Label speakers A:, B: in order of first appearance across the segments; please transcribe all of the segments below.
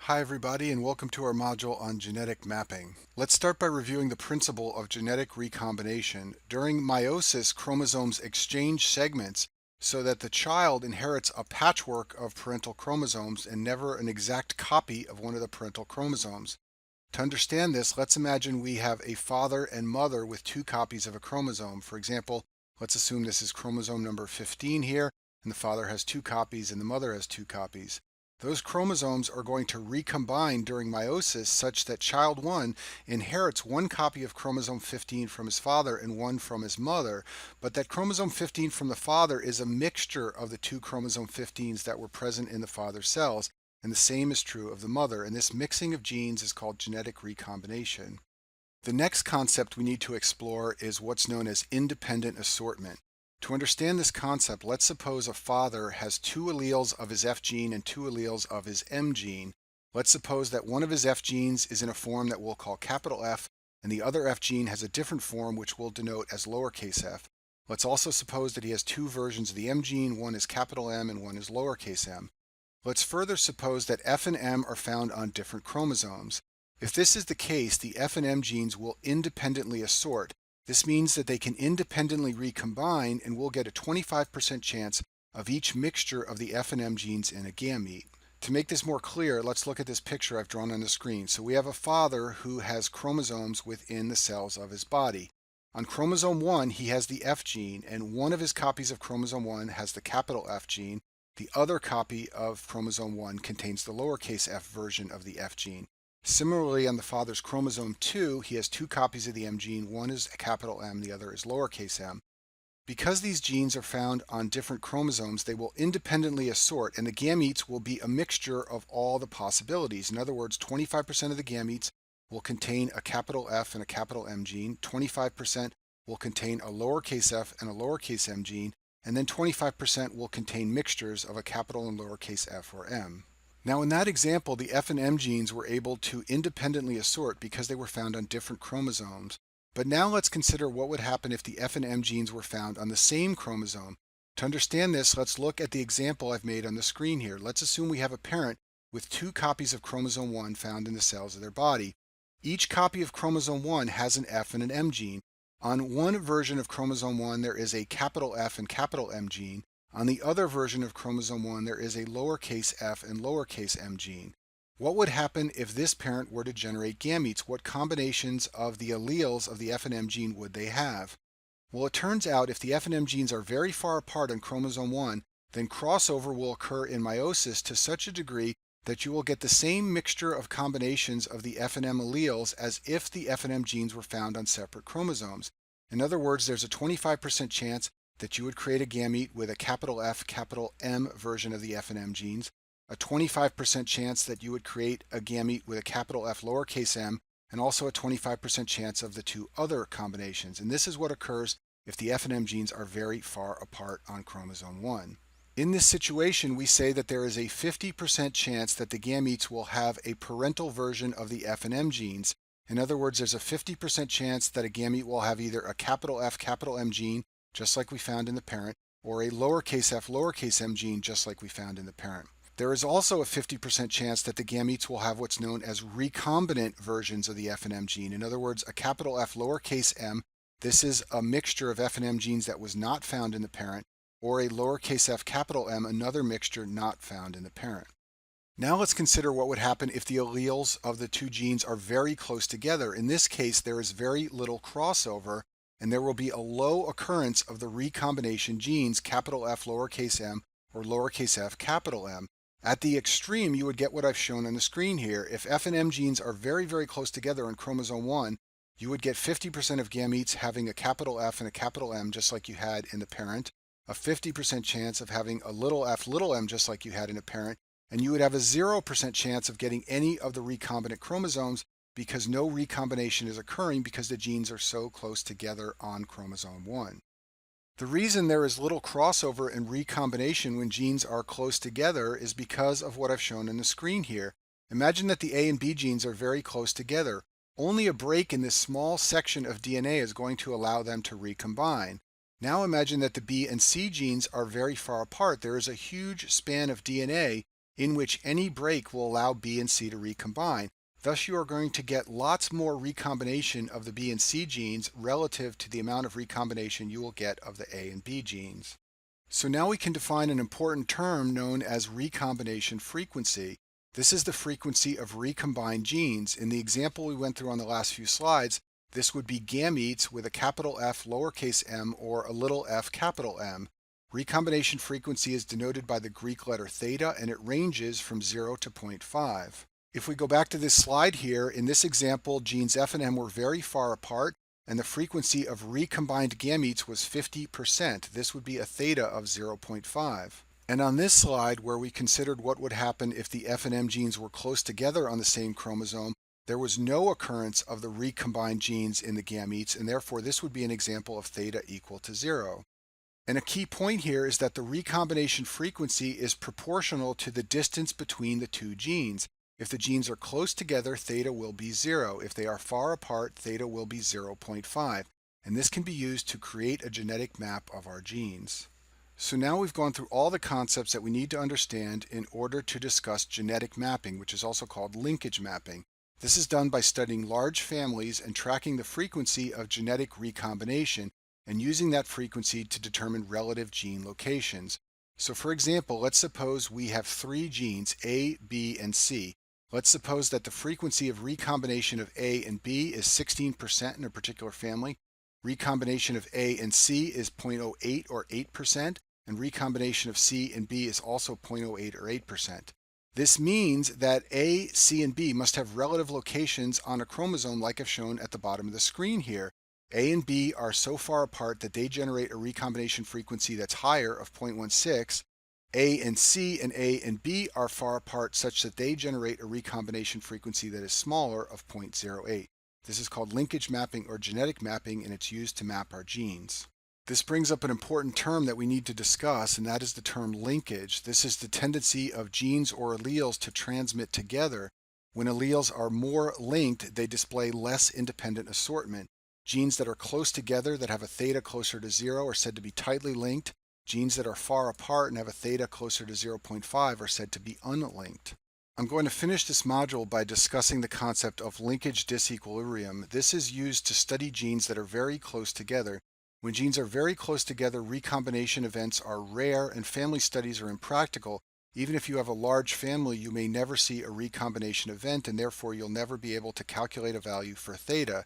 A: Hi everybody, and welcome to our module on genetic mapping. Let's start by reviewing the principle of genetic recombination. During meiosis, chromosomes exchange segments so that the child inherits a patchwork of parental chromosomes and never an exact copy of one of the parental chromosomes. To understand this, let's imagine we have a father and mother with two copies of a chromosome. For example, let's assume this is chromosome number 15 here, and the father has two copies and the mother has two copies. Those chromosomes are going to recombine during meiosis such that child 1 inherits one copy of chromosome 15 from his father and one from his mother, but that chromosome 15 from the father is a mixture of the two chromosome 15s that were present in the father's cells, and the same is true of the mother, and this mixing of genes is called genetic recombination. The next concept we need to explore is what's known as independent assortment. To understand this concept, let's suppose a father has two alleles of his F gene and two alleles of his M gene. Let's suppose that one of his F genes is in a form that we'll call capital F, and the other F gene has a different form which we'll denote as lowercase f. Let's also suppose that he has two versions of the M gene, one is capital M and one is lowercase m. Let's further suppose that F and M are found on different chromosomes. If this is the case, the F and M genes will independently assort. This means that they can independently recombine, and we'll get a 25% chance of each mixture of the F and M genes in a gamete. To make this more clear, let's look at this picture I've drawn on the screen. So we have a father who has chromosomes within the cells of his body. On chromosome 1, he has the F gene, and one of his copies of chromosome 1 has the capital F gene. The other copy of chromosome 1 contains the lowercase f version of the F gene. Similarly, on the father's chromosome 2, he has two copies of the M gene. One is capital M, the other is lowercase m. Because these genes are found on different chromosomes, they will independently assort, and the gametes will be a mixture of all the possibilities. In other words, 25% of the gametes will contain a capital F and a capital M gene, 25% will contain a lowercase f and a lowercase m gene, and then 25% will contain mixtures of a capital and lowercase f or m. Now in that example, the F and M genes were able to independently assort because they were found on different chromosomes. But now let's consider what would happen if the F and M genes were found on the same chromosome. To understand this, let's look at the example I've made on the screen here. Let's assume we have a parent with two copies of chromosome 1 found in the cells of their body. Each copy of chromosome 1 has an F and an M gene. On one version of chromosome 1, there is a capital F and capital M gene. On the other version of chromosome 1, there is a lowercase f and lowercase m gene. What would happen if this parent were to generate gametes? What combinations of the alleles of the F and M gene would they have? Well, it turns out if the F and M genes are very far apart on chromosome 1, then crossover will occur in meiosis to such a degree that you will get the same mixture of combinations of the F and M alleles as if the F and M genes were found on separate chromosomes. In other words, there's a 25% chance that you would create a gamete with a capital F, capital M version of the F and M genes, a 25% chance that you would create a gamete with a capital F lowercase m, and also a 25% chance of the two other combinations. And this is what occurs if the F and M genes are very far apart on chromosome 1. In this situation, we say that there is a 50% chance that the gametes will have a parental version of the F and M genes. In other words, there's a 50% chance that a gamete will have either a capital F, capital M gene, just like we found in the parent, or a lowercase f, lowercase m gene, just like we found in the parent. There is also a 50% chance that the gametes will have what's known as recombinant versions of the F and M gene. In other words, a capital F, lowercase m, this is a mixture of F and M genes that was not found in the parent, or a lowercase f, capital M, another mixture not found in the parent. Now let's consider what would happen if the alleles of the two genes are very close together. In this case, there is very little crossover, and there will be a low occurrence of the recombination genes, capital F, lowercase m, or lowercase f, capital M. At the extreme, you would get what I've shown on the screen here. If F and M genes are very, very close together on chromosome 1, you would get 50% of gametes having a capital F and a capital M, just like you had in the parent, a 50% chance of having a little f, little m, just like you had in the parent, and you would have a 0% chance of getting any of the recombinant chromosomes because no recombination is occurring because the genes are so close together on chromosome 1. The reason there is little crossover and recombination when genes are close together is because of what I've shown on the screen here. Imagine that the A and B genes are very close together. Only a break in this small section of DNA is going to allow them to recombine. Now imagine that the B and C genes are very far apart. There is a huge span of DNA in which any break will allow B and C to recombine. Thus, you are going to get lots more recombination of the B and C genes relative to the amount of recombination you will get of the A and B genes. So now we can define an important term known as recombination frequency. This is the frequency of recombined genes. In the example we went through on the last few slides, this would be gametes with a capital F lowercase m or a little f capital M. Recombination frequency is denoted by the Greek letter theta, and it ranges from 0 to 0.5. If we go back to this slide here, in this example, genes F and M were very far apart, and the frequency of recombined gametes was 50%. This would be a theta of 0.5. And on this slide, where we considered what would happen if the F and M genes were close together on the same chromosome, there was no occurrence of the recombined genes in the gametes, and therefore this would be an example of theta equal to 0. And a key point here is that the recombination frequency is proportional to the distance between the two genes. If the genes are close together, theta will be 0. If they are far apart, theta will be 0.5. And this can be used to create a genetic map of our genes. So now we've gone through all the concepts that we need to understand in order to discuss genetic mapping, which is also called linkage mapping. This is done by studying large families and tracking the frequency of genetic recombination and using that frequency to determine relative gene locations. So for example, let's suppose we have 3 genes, A, B, and C. Let's suppose that the frequency of recombination of A and B is 16% in a particular family. Recombination of A and C is 0.08 or 8%, and recombination of C and B is also 0.08 or 8%. This means that A, C, and B must have relative locations on a chromosome like I've shown at the bottom of the screen here. A and B are so far apart that they generate a recombination frequency that's higher of 0.16. A and B are far apart such that they generate a recombination frequency that is smaller of 0.08. This is called linkage mapping or genetic mapping, and it's used to map our genes. This brings up an important term that we need to discuss, and that is the term linkage. This is the tendency of genes or alleles to transmit together. When alleles are more linked, they display less independent assortment. Genes that are close together that have a theta closer to 0 are said to be tightly linked. Genes that are far apart and have a theta closer to 0.5 are said to be unlinked. I'm going to finish this module by discussing the concept of linkage disequilibrium. This is used to study genes that are very close together. When genes are very close together, recombination events are rare and family studies are impractical. Even if you have a large family, you may never see a recombination event, and therefore you'll never be able to calculate a value for theta.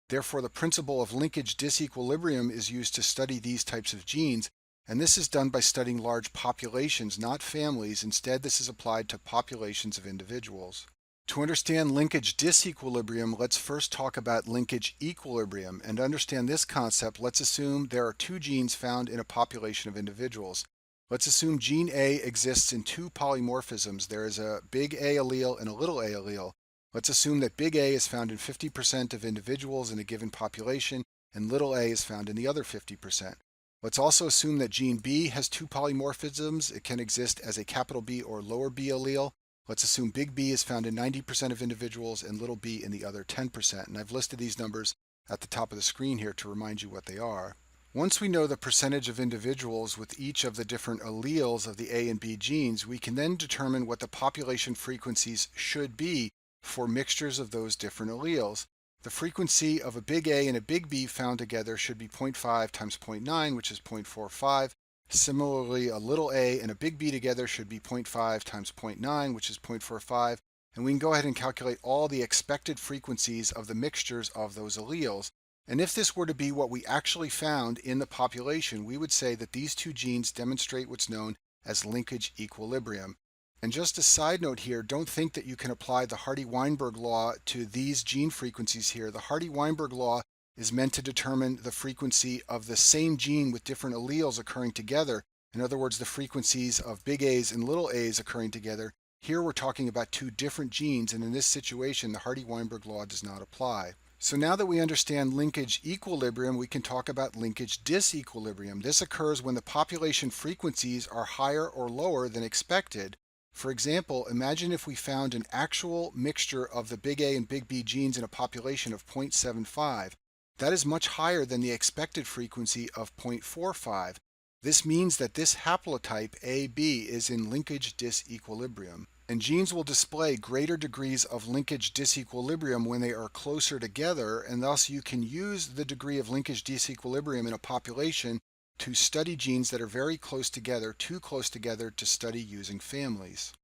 A: Therefore, the principle of linkage disequilibrium is used to study these types of genes, and this is done by studying large populations, not families. Instead, this is applied to populations of individuals. To understand linkage disequilibrium, let's first talk about linkage equilibrium. And to understand this concept, let's assume there are 2 genes found in a population of individuals. Let's assume gene A exists in 2 polymorphisms. There is a big A allele and a little a allele. Let's assume that big A is found in 50% of individuals in a given population, and little a is found in the other 50%. Let's also assume that gene B has 2 polymorphisms. It can exist as a capital B or lower B allele. Let's assume big B is found in 90% of individuals and little b in the other 10%. And I've listed these numbers at the top of the screen here to remind you what they are. Once we know the percentage of individuals with each of the different alleles of the A and B genes, we can then determine what the population frequencies should be for mixtures of those different alleles. The frequency of a big A and a big B found together should be 0.5 times 0.9, which is 0.45. Similarly, a little a and a big B together should be 0.5 times 0.9, which is 0.45. And we can go ahead and calculate all the expected frequencies of the mixtures of those alleles. And if this were to be what we actually found in the population, we would say that these 2 genes demonstrate what's known as linkage equilibrium. And just a side note here, don't think that you can apply the Hardy-Weinberg law to these gene frequencies here. The Hardy-Weinberg law is meant to determine the frequency of the same gene with different alleles occurring together. In other words, the frequencies of big A's and little a's occurring together. Here we're talking about 2 different genes, and in this situation, the Hardy-Weinberg law does not apply. So now that we understand linkage equilibrium, we can talk about linkage disequilibrium. This occurs when the population frequencies are higher or lower than expected. For example, imagine if we found an actual mixture of the big A and big B genes in a population of 0.75. That is much higher than the expected frequency of 0.45. This means that this haplotype AB is in linkage disequilibrium, and genes will display greater degrees of linkage disequilibrium when they are closer together, and thus you can use the degree of linkage disequilibrium in a population to study genes that are very close together, too close together to study using families.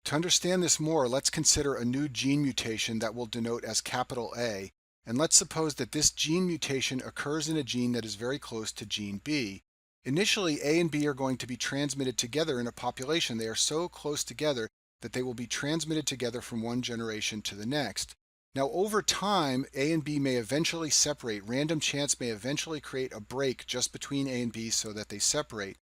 A: To understand this more, let's consider a new gene mutation that we'll denote as capital A, and let's suppose that this gene mutation occurs in a gene that is very close to gene B. Initially, A and B are going to be transmitted together in a population. They are so close together that they will be transmitted together from one generation to the next. Now, over time, A and B may eventually separate. Random chance may eventually create a break just between A and B so that they separate.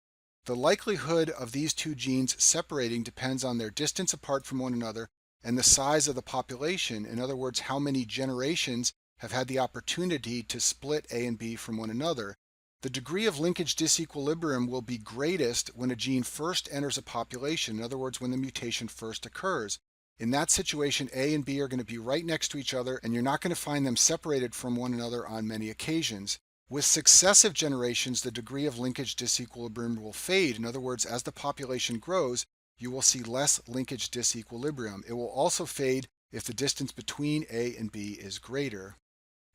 A: The likelihood of these two genes separating depends on their distance apart from one another and the size of the population. In other words, how many generations have had the opportunity to split A and B from one another. The degree of linkage disequilibrium will be greatest when a gene first enters a population, in other words, when the mutation first occurs. In that situation, A and B are going to be right next to each other, and you're not going to find them separated from one another on many occasions. With successive generations, the degree of linkage disequilibrium will fade. In other words, as the population grows, you will see less linkage disequilibrium. It will also fade if the distance between A and B is greater.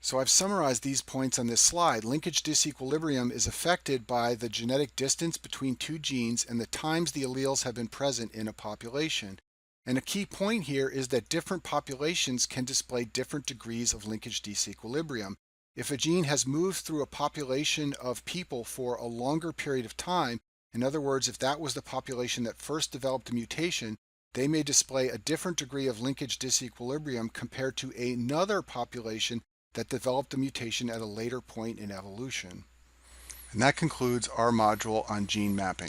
A: So I've summarized these points on this slide. Linkage disequilibrium is affected by the genetic distance between two genes and the times the alleles have been present in a population. And a key point here is that different populations can display different degrees of linkage disequilibrium. If a gene has moved through a population of people for a longer period of time, in other words, if that was the population that first developed a mutation, they may display a different degree of linkage disequilibrium compared to another population that developed the mutation at a later point in evolution. And that concludes our module on gene mapping.